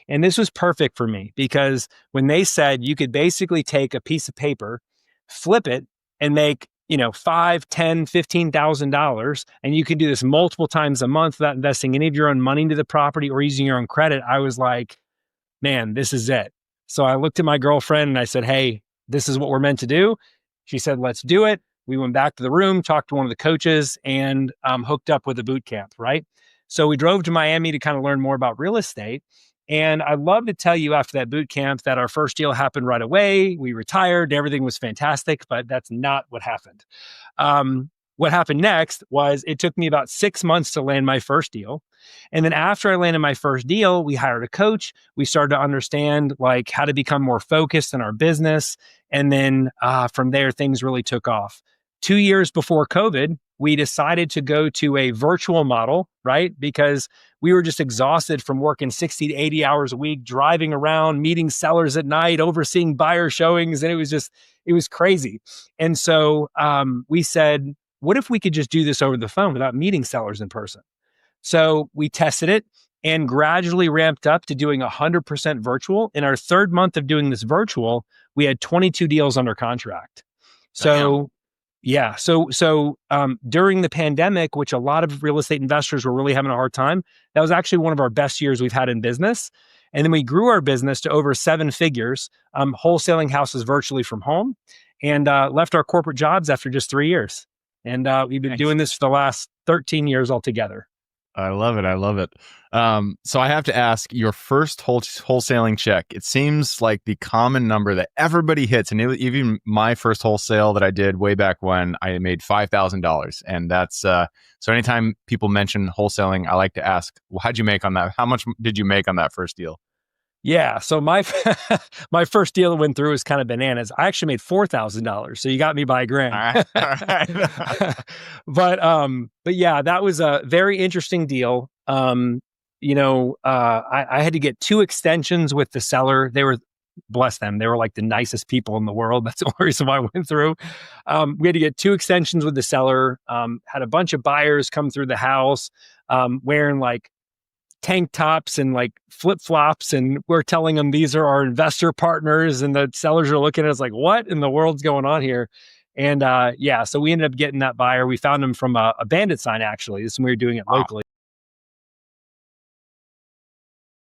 And this was perfect for me because when they said you could basically take a piece of paper, flip it, and make, $5, 10, $15,000, and you can do this multiple times a month without investing any of your own money into the property or using your own credit, I was like, man, this is it. So I looked at my girlfriend and I said, hey, this is what we're meant to do. She said, let's do it. We went back to the room, talked to one of the coaches, and hooked up with a boot camp, right? So we drove to Miami to kind of learn more about real estate. And I'd love to tell you after that boot camp that our first deal happened right away. We retired. Everything was fantastic, but that's not what happened. What happened next was it took me about 6 months to land my first deal. And then after I landed my first deal, we hired a coach. We started to understand like how to become more focused in our business. And then from there, things really took off. 2 years before COVID, we decided to go to a virtual model, right? Because we were just exhausted from working 60 to 80 hours a week, driving around, meeting sellers at night, overseeing buyer showings. And it was crazy. And so we said, what if we could just do this over the phone without meeting sellers in person? So we tested it and gradually ramped up to doing 100% virtual. In our third month of doing this virtual, we had 22 deals under contract. So yeah. So during the pandemic, which a lot of real estate investors were really having a hard time, that was actually one of our best years we've had in business. And then we grew our business to over 7 figures, wholesaling houses virtually from home, and left our corporate jobs after just 3 years. And we've been doing this for the last 13 years altogether. I love it. I love it. So I have to ask, your first wholesaling check, it seems like the common number that everybody hits. And even my first wholesale that I did way back when, I made $5,000. And that's, so anytime people mention wholesaling, I like to ask, well, how'd you make on that? How much did you make on that first deal? Yeah. So my my first deal that went through was kind of bananas. I actually made $4,000. So you got me by a grand. All right. But yeah, that was a very interesting deal. I had to get 2 extensions with the seller. They were, bless them, they were like the nicest people in the world. That's the only reason why I went through. We had to get 2 extensions with the seller. Had a bunch of buyers come through the house wearing like tank tops and like flip-flops, and we're telling them these are our investor partners, and the sellers are looking at us like, what in the world's going on here? And so we ended up getting that buyer. We found him from a bandit sign, actually. This is when we were doing it locally.